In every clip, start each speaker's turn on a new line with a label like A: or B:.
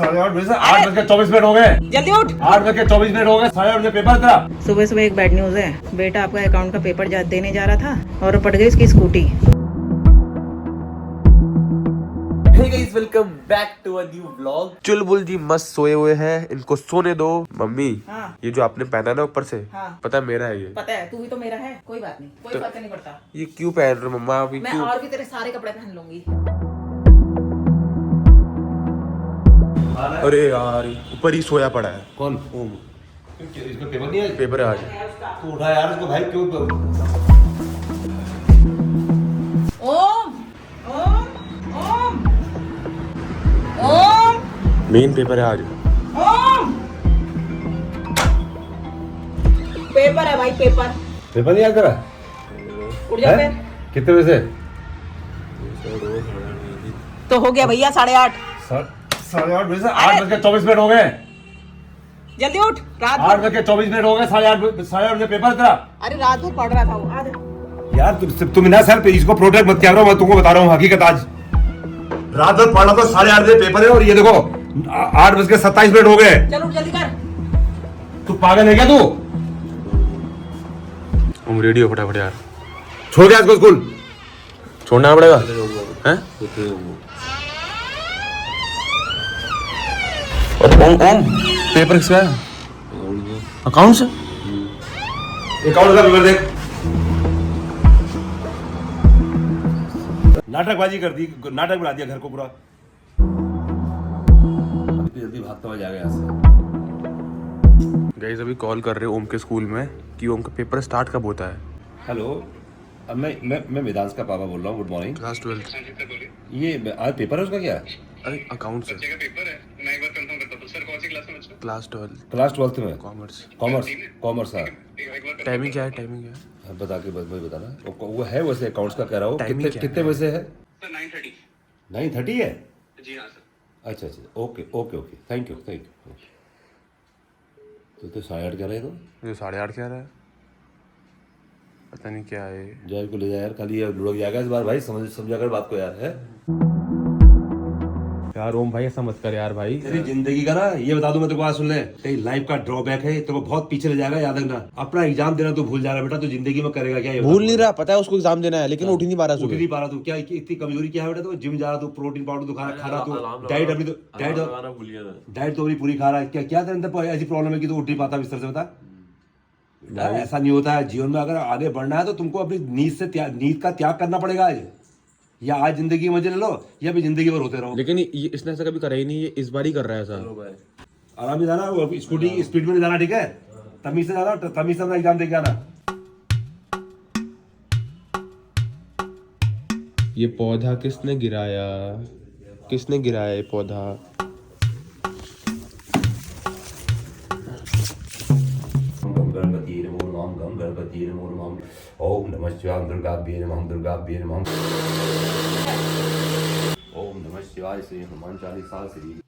A: 8:30 से 8:24 हो गए।
B: जल्दी उठ।
A: 8:24 हो गए। 8:30 बजे पेपर तेरा।
B: सुबह सुबह एक बैड न्यूज है। बेटा आपका अकाउंट का पेपर देने जा रहा था और पड़ गई उसकी scooty.
C: Hey guys, welcome back to a new vlog। चुलबुल जी मस्त सोए हुए हैं, इनको सोने दो। मम्मी
B: हाँ।
C: ये जो आपने पहना ना ऊपर से,
B: हाँ।
C: पता है मेरा है ये।
B: पता है, तू भी तो मेरा है, कोई बात नहीं, कोई फर्क नहीं पड़ता।
C: ये क्यों पहन रहे हो मम्मा अभी?
B: मैं
C: क्यों?
B: और भी तेरे सारे कपड़े पहन लूंगी।
C: अरे यार ऊपर ही सोया पड़ा है।
A: कौन?
C: ओम।
A: इसका पेपर नहीं है।
C: पेपर है आज।
A: तू उठा यार इसको भाई, क्यों?
B: ओम ओम ओम ओम
C: मेन पेपर है आज।
B: ओम। पेपर है भाई, पेपर।
A: पेपर नहीं आया तेरा?
B: उठ जा फिर।
A: कितने बजे?
B: तो हो गया भैया 8:30।
A: 8:30 बजे से 8:24 हो गए।
B: जल्दी उठ। रात भर
A: 8:24 हो गए। 8:30 बजे पेपर तेरा।
B: अरे रात भर पढ़ रहा था वो। आज
A: यार तुम ना सर इसको प्रोटेक्ट मत करो, मैं तुमको बता रहा हूँ हकीकत। आज रात भर पढ़ा तो 8:30 बजे पेपर है और ये देखो 8:27 हो गए।
B: चल उठ, जल्दी कर।
A: तू पागल है क्या तू?
C: ओम रेडी हो फटाफट यार।
A: छोड़ दिया इसको स्कूल।
C: छोड़ना पड़ेगा हैं? ओम ओम पेपर किसका है? अकाउंट से।
A: अकाउंट का पेपर देख। नाटकबाजी कर दी, नाटक बना दिया घर को पूरा। जल्दी भागता हुआ जाएगा यहाँ से।
C: गाइस अभी कॉल कर रहे हो ओम के स्कूल में कि ओम का पेपर स्टार्ट कब होता है।
A: हेलो, अब मैं वेदांश का पापा बोल रहा हूँ। Good morning.
C: क्लास 12।
A: ये आज पेपर है उसका क्या?
C: अरे अकाउंट से।
D: बच्चे का पेपर है, मैं एक बार कंफर्म करता हूँ। सर कौन सी क्लास में बच्चा?
C: क्लास 12
A: क्लास 12th में।
C: कॉमर्स।
A: कॉमर्स हाँ।
D: एक बार
C: टाइमिंग क्या है? टाइमिंग क्या है?
A: बता के बस बताना। वो है वैसे अकाउंट्स का कह रहा हूँ।
C: Timing क्या
A: कितने
C: है?
A: बजे है?
D: सर 9:30।
A: 9:30 है?
D: जी हाँ सर।
A: अच्छा ओके थैंक यू। तो 8:30 कह रहे तो
C: ये 8:30 क्या रहा है? पता नहीं क्या है।
A: जय को ले जाए यार, खाली ये लुढ़क जाएगा इस बार भाई। समझा कर बात को यार। है
C: यार ओम भाई ऐसा मत कर यार भाई।
A: तेरी जिंदगी का ना, ये बता दूं मैं तेरे को, आज सुन ले, तेरी लाइफ का ड्रॉबैक है, तेरे को बहुत पीछे ले जाएगा। याद रखना, अपना एग्जाम देना तू भूल जा रहा है बेटा। तू जिंदगी में करेगा क्या? ये
C: भूल नहीं रहा, पता है उसको एग्जाम देना है लेकिन उठ ही नहीं पा रहा
A: उठ
C: सुबह।
A: नहीं पा रहा तू। क्या इतनी कमजोरी क्या है बेटा? तू जिम जा रहा, तू प्रोटीन पाउडर तू खा रहा, तू डाइट अपनी डाइट तो अपनी पूरी खा रहा है। क्या तेरे अंदर ऐसी प्रॉब्लम है कि तू उठ नहीं पाता बिस्तर से? बता, ऐसा नहीं होता है जीवन में। अगर आगे बढ़ना है तो तुमको अपनी नींद का त्याग करना पड़ेगा आज। या आज जिंदगी मजे ले लो या भी जिंदगी भर होते रहो।
C: लेकिन ये इसने ऐसा कभी करा ही नहीं, ये इस बार ही कर रहा है ऐसा।
A: आराम से जाना, स्कूटी की स्पीड में नहीं जाना, ठीक है? तमीज से जाना, तमीज से अपना एग्जाम देके आना।
C: ये पौधा किसने गिराया? किसने गिराया ये पौधा?
A: गणपति नमो ओम नमः शिवाय दुर्गाभ्ये नमः दुर्गाभ्ये नमः। ओम नमः शिवाय। श्री हनुमान चालीसा। श्री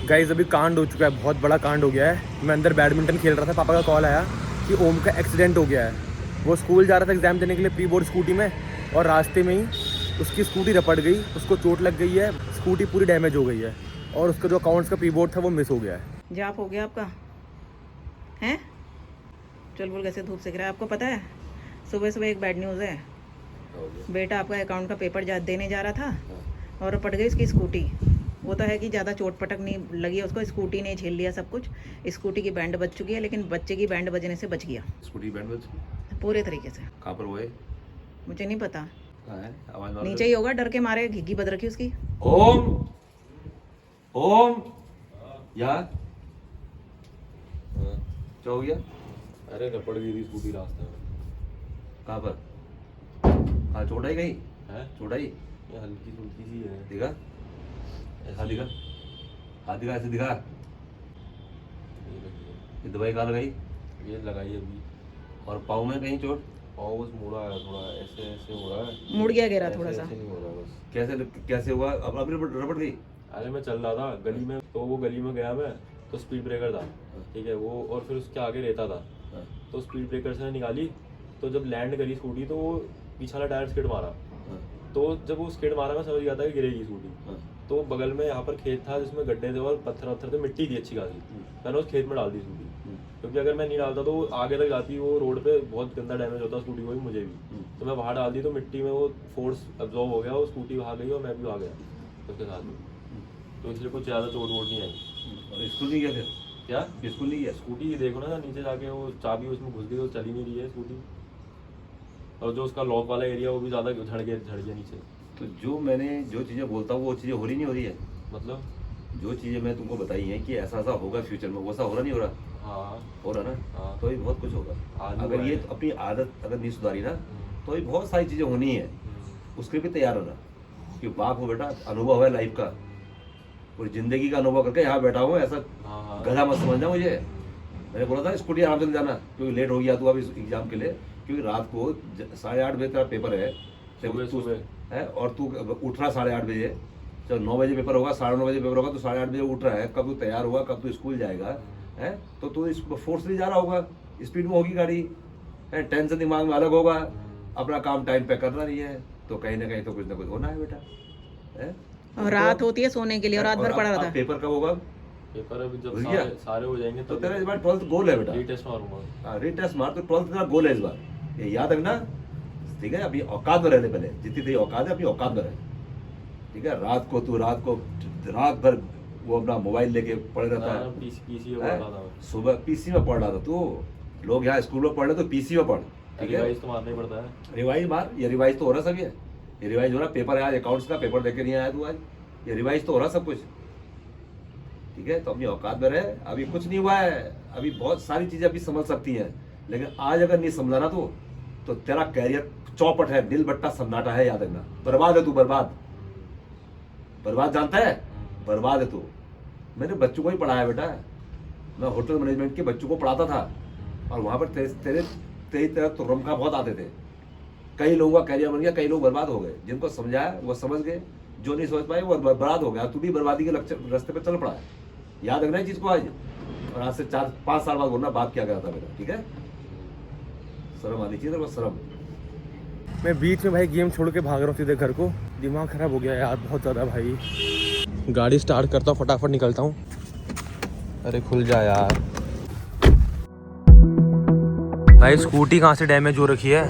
C: गाइस अभी कांड हो चुका है, बहुत बड़ा कांड हो गया है। मैं अंदर बैडमिंटन खेल रहा था, पापा का कॉल आया कि ओम का एक्सीडेंट हो गया है। वो स्कूल जा रहा था एग्जाम देने के लिए प्री बोर्ड स्कूटी में, और रास्ते में ही उसकी स्कूटी रपट गई, उसको चोट लग गई है, स्कूटी पूरी डैमेज हो गई है, और उसका जो अकाउंट्स का प्री बोर्ड था वो मिस हो गया है।
B: जाप हो गया आपका हैं? चल बोल, कैसे धूप सेक रहा है? आपको पता है सुबह सुबह एक बैड न्यूज़ है। बेटा आपका अकाउंट का पेपर देने जा रहा था और पड़ गई उसकी स्कूटी। वो तो है कि ज़्यादा चोट पटक नहीं लगी है उसको, स्कूटी ने झेल लिया सब कुछ। स्कूटी की बैंड बज चुकी है, लेकिन बच्चे की बैंड बजने से बच गया
A: स्कूटी बैंड बज
B: पूरे तरीके से।
A: कहाँ पर वो है?
B: मुझे नहीं पता,
A: कहाँ है? आवाज
B: नीचे ही होगा, डर के मारे घिग्गी बद रखी उसकी।
A: ओम यार क्या हो गया?
C: अरे रपट गई थी स्कूटी रास्ते में।
A: कहाँ पर? कहाँ चोट आई गई? चोट आई?
C: ये हल्की फुल्की सी है।
A: दिखा, हाथ दिखा, हाथ दिखा, ऐसे दिखा। ये दवाई कहाँ लगाई?
C: ये लगाई अभी।
A: और पाँव में कहीं चोट?
C: पाँव बस मुड़ा है थोड़ा, ऐसे ऐसे हो रहा है।
B: मुड़ गया, गिरा थोड़ा सा।
C: ऐसे नहीं हो रहा बस।
A: कैसे हुआ? अब अभी रपट गई?
C: अरे मैं चल रहा था गली में, तो वो गली में गया मैं, तो स्पीड ब्रेकर था, ठीक है वो, और फिर उसके आगे रहता था, तो स्पीड ब्रेकर से निकाली, तो जब लैंड करी स्कूटी तो वो पीछे वाला टायर स्किड मारा, तो जब वो स्किड मारा मैं समझ गया था कि गिरेगी स्कूटी। तो बगल में यहाँ पर खेत था जिसमें गड्ढे थे और पत्थर वत्थर थे, मिट्टी थी अच्छी खासी, मैंने उस खेत में डाल दी स्कूटी, क्योंकि अगर मैं नहीं डालता तो वो आगे तक जाती, वो रोड पे बहुत गंदा डैमेज होता स्कूटी को भी मुझे भी। तो मैं वहाँ डाल दी तो मिट्टी में वो फोर्स अब्जॉर्ब हो गया, वो स्कूटी वहाँ गई और मैं भी वहाँ गया उसके साथ में, तो इसलिए कुछ ज़्यादा चोट वोट नहीं आई।
A: और स्कूल नहीं गया फिर?
C: क्या
A: स्कूल नहीं गया?
C: स्कूटी देखो ना नीचे जाके वो चाबी उसमें घुस गई, तो चल ही नहीं रही है स्कूटी, और जो उसका लॉक वाला एरिया वो भी ज़्यादा झड़ गया नीचे।
A: तो जो चीज़ें बोलता हूँ वो चीज़ें हो रही नहीं हो रही है?
C: मतलब
A: जो चीज़ें मैं तुमको बताई हैं कि ऐसा ऐसा होगा फ्यूचर में, वो ऐसा हो रहा नहीं हो रहा?
C: हाँ
A: हो रहा ना?
C: हाँ।
A: तो ये बहुत कुछ होगा।
C: आज
A: अगर
C: हुआ
A: ये
C: है।
A: अपनी आदत अगर नहीं सुधारी ना तो ये बहुत सारी चीज़ें होनी है, उसके लिए भी तैयार होना। कि बाप हो बेटा, अनुभव है लाइफ का, पूरी जिंदगी का अनुभव करके यहाँ बैठा हूँ, ऐसा
C: हाँ
A: गधा मत समझना मुझे। मैंने बोला था स्कूटी आराम से ले जाना, क्योंकि लेट हो गया तू अभी एग्जाम के लिए, क्योंकि रात को 8:30 बजे तेरा पेपर है,
C: सुबह
A: है और तू उठ रहा 8:30 बजे, चलो 9 बजे पेपर होगा, 9:30 बजे पेपर होगा, तो 8:30 बजे उठ रहा है, कब तू तैयार होगा, कब तू स्कूल जाएगा, है तो तू इस फोर्सली जा रहा होगा, स्पीड में होगी गाड़ी, है टेंशन दिमाग में अलग होगा, अपना काम टाइम पे करना नहीं है, तो कहीं ना कहीं तो कुछ ना कुछ होना है बेटा, है।
B: और रात होती है सोने के लिए और रात भर पड़ा रहता है।
A: पेपर कब होगा?
C: पेपर अभी जब
A: भूल गया?
C: सारे हो जाएंगे
A: तो तेरा इस बार 12th गोल है बेटा,
C: रीटेस्ट मारूंगा।
A: रीटेस्ट मार, तो 12th तेरा गोल है इस बार, ये याद रखना, ठीक है। अभी औकात में रहने, पहले जितनी तेरी औकात है अपनी औकात में रहे, ठीक है। रात भर वो अपना मोबाइल लेके पढ़ रहता है,
C: पीसी
A: सुबह पीसी में पढ़ रहा था तू, लोग यहाँ स्कूल में पढ़ रहे तो पीसी में पढ़, ठीक है।
C: रिवाइज तो मारना ही पड़ता है,
A: रिवाइज मार, ये रिवाइज तो हो रहा सब, ये रिवाइज हो रहा, पेपर है आज अकाउंट्स का, पेपर देके नहीं आया तू आज, ये रिवाइज तो हो रहा सब कुछ, ठीक है। तो अपनी औकात में रहे, अभी कुछ नहीं हुआ है, अभी बहुत सारी चीजें अभी समझ सकती हैं, लेकिन आज अगर नहीं समझा ना तो तेरा कैरियर चौपट है, दिल बट्टा सन्नाटा है, याद रखना। बर्बाद है तू, बर्बाद जानता है, बर्बाद है तू। मैंने बच्चों को ही पढ़ाया बेटा, मैं होटल मैनेजमेंट के बच्चों को पढ़ाता था, और वहाँ पर तेरी तरह तुर्रमखा बहुत आते थे, कई लोगों का कैरियर बन गया, कई लोग बर्बाद हो गए, जिनको समझाया वो समझ गए, जो नहीं समझ पाए वो बर्बाद हो गया, तू भी बर्बादी के रास्ते पे चल पड़ा है, याद रखना इस चीज को आज, और आज से 4-5 साल बाद बोलना बात क्या करा था बेटा, ठीक है। शर्म आनी चाहिए, बस शर्म।
C: मैं बीच में भाई गेम छोड़ के भाग रहा हूँ सीधे घर को, दिमाग खराब हो गया यार बहुत ज़्यादा भाई। गाड़ी स्टार्ट करता हूँ, फटाफट निकलता हूँ। अरे खुल जा यार भाई, स्कूटी कहाँ से डैमेज हो रखी है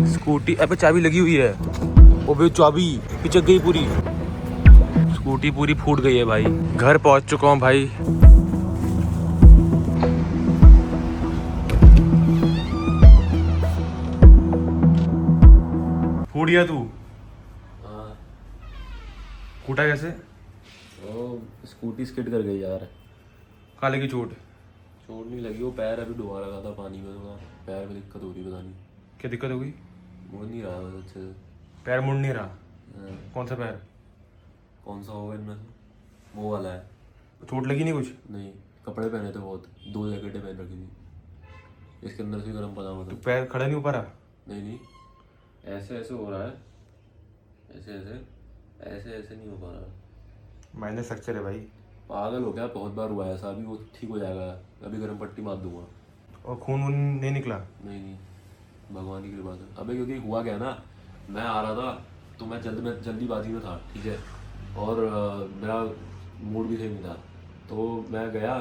C: स्कूटी, अबे चाबी लगी हुई है, वो भी चाबी पिचक गई पूरी, स्कूटी पूरी फूट गई है भाई। घर पहुँच चुका हूँ भाई, फूट गया तू? हाँ। फूटा कैसे?
E: ओ स्कूटी स्किड कर गई यार।
C: काले की चोट
E: नहीं लगी, वो पैर अभी डुबा रखा था पानी में, थोड़ा पैर में दिक्कत हो रही, पता नहीं
C: क्या दिक्कत हो गई?
E: मुड़ नहीं रहा बस अच्छे से।
C: पैर मुड़ नहीं रहा?
E: हाँ।
C: कौन सा पैर?
E: कौन सा होगा इनमें से? वो वाला है।
C: चोट लगी नहीं कुछ?
E: नहीं, कपड़े पहने थे बहुत, 2 जैकेटें पहन रखी थी, इसके अंदर से गर्म पजामा था।
C: पैर खड़ा नहीं हो पा रहा?
E: नहीं ऐसे ऐसे हो रहा है, ऐसे नहीं हो पा रहा।
C: माइनर फ्रैक्चर है भाई।
E: पागल हो गया, बहुत बार हुआ है ऐसा, अभी वो ठीक हो जाएगा, अभी गर्म पट्टी मार दूंगा।
C: और खून वून नहीं निकला?
E: नहीं भगवान की कृपा से। अबे क्योंकि हुआ क्या ना, मैं आ रहा था तो मैं जल्दीबाजी में था, ठीक है, और मेरा मूड भी सही नहीं था, तो मैं गया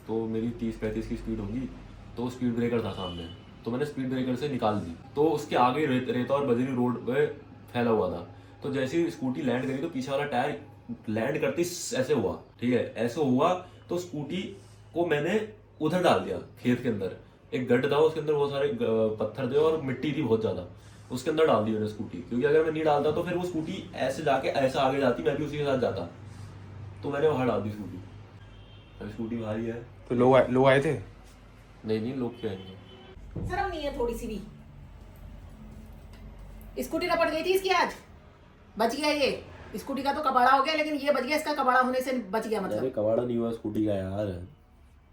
E: तो मेरी 30-35 की स्पीड होगी, तो स्पीड ब्रेकर था सामने, तो मैंने स्पीड ब्रेकर से निकाल दी, तो उसके आगे रेता और बजरी रोड पे फैला हुआ था, तो जैसे ही स्कूटी लैंड करी तो पीछे वाला टायर लैंड करते ऐसे हुआ, ठीक है, ऐसे हुआ, तो स्कूटी को मैंने उधर डाल दिया खेत के अंदर, एक गड्ढा था उसके अंदर बहुत सारे पत्थर थे और मिट्टी थी बहुत ज्यादा, उसके अंदर डाल दी मैंने स्कूटी, क्योंकि अगर मैं नहीं डालता तो फिर वो स्कूटी ऐसे जाके ऐसा आगे जाती, मैं भी उसी के साथ जाता, तो मैंने वहां डाल दी स्कूटी। अभी स्कूटी भारी है।
C: तो लोग आए थे?
E: नहीं लोग क्या आएंगे,
B: शर्म नहीं है थोड़ी सी भी? स्कूटी रपट गई थी इसकी, आज बच गया ये। स्कूटी का तो कबाड़ा हो गया, लेकिन ये बच गया, इसका कबाड़ा होने से बच गया। मतलब
E: अरे कबाड़ा नहीं हुआ स्कूटी का यार,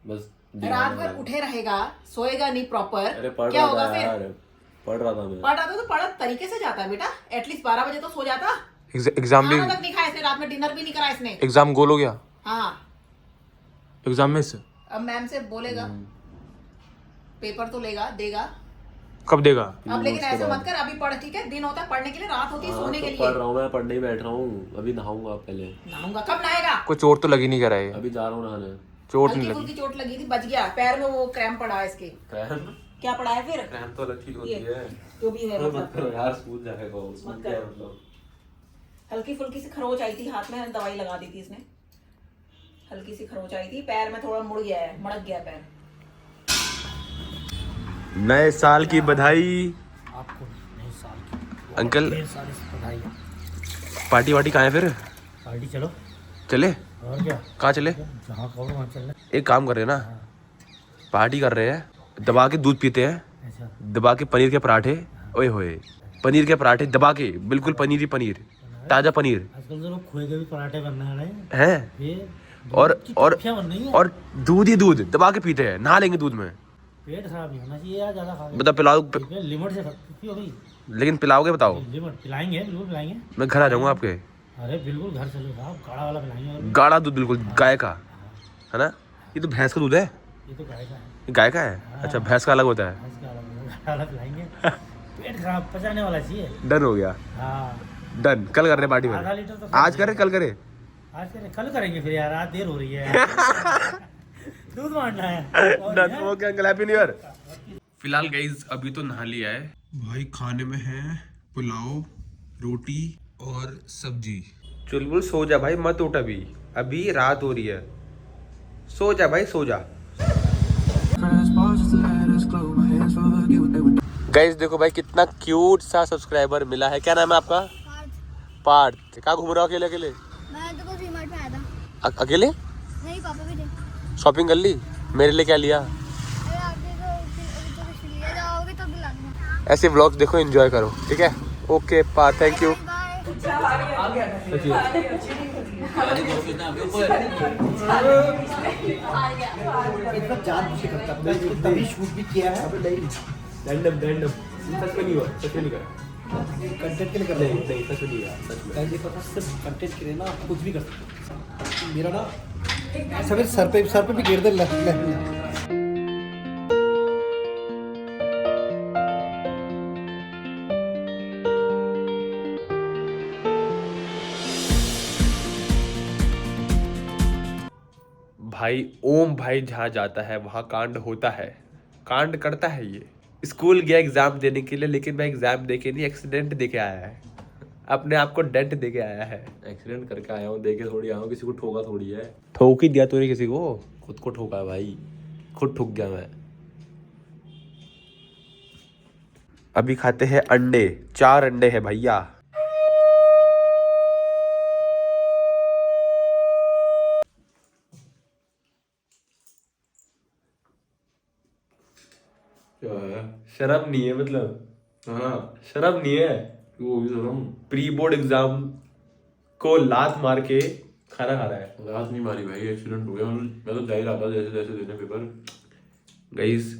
E: बस
B: रात भर उठे रहेगा, सोएगा नहीं प्रॉपर,
E: अरे पढ़
B: क्या
E: रहा
B: होगा
E: था
B: फिर?
E: यार, पढ़ रहा था मैं।
B: पढ़ रहा था तो पढ़ तरीके से जाता है बेटा, एटलीस्ट 12 बजे तो सो जाता।
C: एग्जाम भी?
B: खाना तक नहीं खाया इसने, रात में डिनर भी नहीं करा इसने।
C: एग्जाम गोल हो गया?
B: हाँ
C: एग्जाम में से
B: अब मैम से बोलेगा, पेपर तो लेगा देगा।
C: कब देगा?
B: अब लेकिन ऐसे मत कर, अभी पढ़, ठीक है? दिन होता है पढ़ने के लिए, रात होती है सोने के लिए।
E: पढ़ रहा हूँ मैं, पढ़ने ही बैठ रहा हूँ। अभी नहाऊंगा पहले।
B: नहाऊंगा? कब नहाएगा?
C: कोई चोट तो लगी नहीं कर रहा है?
E: अभी जा रहा हूँ नहाने।
C: चोट नहीं
B: हल्की
C: लगी?
B: फुल्की चोट लगी थी, बच गया। पैर में वो क्रैम्प पड़ा है इसके।
E: क्रैम्प?
B: क्या पड़ा है फिर?
E: क्रैम्प तो अलग चीज होती है।
B: जो भी है
E: मत करो यार, स्कूल जाएगा उसमें क्या है मतलब।
B: हल्की फुल्की सी खरोच आई थी हाथ में, दवाई लगा दी थी इसने। हल्की सी खरोच आई थी, पैर में थोड़ा मुड़ गया है, मड़क गया पैर।
C: नए साल की बधाई
F: आपको। नए साल की
C: अंकल।
F: ढेर सारी बधाई।
C: पार्टी वार्टी कहाँ है फिर?
F: पार्टी चलो।
C: चले?
F: और क्या,
C: कहाँ चले?
F: जहाँ कहो वहाँ चलना।
C: एक काम कर रहे हैं ना, पार्टी कर रहे हैं, दबा के दूध पीते हैं,
F: ऐसा
C: दबा के पनीर के पराठे। ओए होए, पनीर के पराठे दबा के, बिल्कुल पनीर ही पनीर, ताजा पनीर
F: आजकल तो लोग खोए के भी पराठे बनने आ रहे हैं।
C: है।
F: ये
C: और
F: बन रही है।
C: और दूध ही दूध दबा के पीते हैं, नहा लेंगे दूध में।
F: पेट खराब नहीं होना चाहिए यार, ज्यादा खा
C: बताओ पिलाओ,
F: के। लिमिट से पियो भाई।
C: लेकिन पिलाओगे बताओ?
F: लिमिट पिलाएंगे, बिल्कुल पिलाएंगे।
C: मैं घर आ जाऊंगा आपके।
F: अरे बिल्कुल घर चलो साहब, गाढ़ा वाला पिलाएंगे। और
C: गाढ़ा दूध, बिल्कुल गाय का, है ना? ये तो भैंस का दूध है।
F: ये तो गाय का है।
C: ये गाय का है? अच्छा, भैंस का अलग होता है।
F: भैंस का अलग होगा, गाढ़ा वाला पिलाएंगे। पेट खराब, पचाने वाला चाहिए।
C: डन हो गया,
F: हाँ
C: डन। कल कर रहे पार्टी
F: आधा
C: में?
F: लीटर तो
C: आज करे कल करे?
F: आज करें, कल करेंगे फिर यार, आज देर हो रही है। दूध मांगना है। और
C: डन
F: यार,
C: हो गया अंकल, हैप्पी न्यू ईयर। फिलहाल गाइस अभी तो नहा लिया है भाई। खाने में है पुलाव, रोटी और सब्जी। चुलबुल सो जा भाई, मत उठ अभी, अभी रात हो रही है। सो जा भाई, सो जा। गाइस देखो भाई कितना क्यूट सा सब्सक्राइबर मिला है। क्या नाम है आपका? पार्थ। कहाँ घूम रहा हो अकेले अकेले?
G: मैं तो बस वी-मार्ट में आया था।
C: अकेले?
G: नहीं, पापा भी थे।
C: शॉपिंग कर ली? मेरे लिए क्या लिया?
G: अरे आपने तो अभी तो कुछ लिया, जाओगे तो दिला दूंगा।
C: ऐसे व्लॉग्स देखो, एंजॉय करो, ठीक है? Okay Parth, thank you.
G: Bye.
F: तभी शूट भी किया है।
C: रैंडम सच में नहीं हुआ, सच में नहीं करा।
F: कंटेंट के लिए कर
C: नहीं नहीं, सच में नहीं हुआ, सच में।
F: मैं देखा था, सिर्फ कंटेंट के लिए ना आप कुछ भी कर सकते हो। मेरा ना ऐसा मेरे सर पे भी गिर दे लग।
C: भाई ओम भाई जहाँ जाता है वहाँ कांड होता है, कांड करता है ये। स्कूल गया एग्जाम देने के लिए, लेकिन मैं एग्जाम दे के नहीं, एक्सीडेंट दे के आया है। अपने आप को डेंट दे के आया है।
E: एक्सीडेंट करके आया हूँ, देखे थोड़ी आया हूँ, किसी को ठोका थोड़ी है।
C: ठोक ही दिया तूने किसी को?
E: खुद को ठोका है भाई, खुद ठुक गया मैं।
C: अभी खाते हैं अंडे, 4 अंडे हैं भैया।
E: क्या है?
C: शर्म नहीं है मतलब?
E: हाँ,
C: शर्म नहीं है?
E: वो भी सुनो।
C: प्री बोर्ड एग्जाम को लात मार के खाना खा रहा है।
E: रात नहीं मारी भाई, एक्सीडेंट हो गया। मैं तो जा ही रहा था जैसे जैसे देने पेपर।
C: गाइस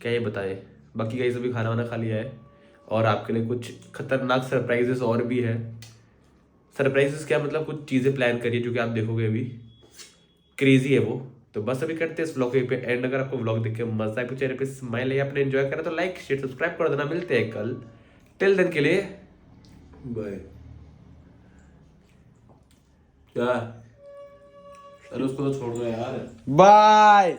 C: क्या ये बताए, बाकी गाइस अभी खाना वाना खा लिया है और आपके लिए कुछ खतरनाक सरप्राइजेस और भी है। सरप्राइजेस क्या मतलब, कुछ चीज़ें प्लान करिए जो कि आप देखोगे अभी, क्रेजी है वो। तो बस अभी करते हैं इस व्लॉग पे एंड। अगर आपको व्लॉग देख के मजा आए, चेहरे पे स्माइल है, आपने एंजॉय करा तो लाइक शेयर सब्सक्राइब कर देना। मिलते हैं कल, टिल देन के लिए
E: बाय। क्या? अरे उसको तो छोड़ दो यार।
C: बाय।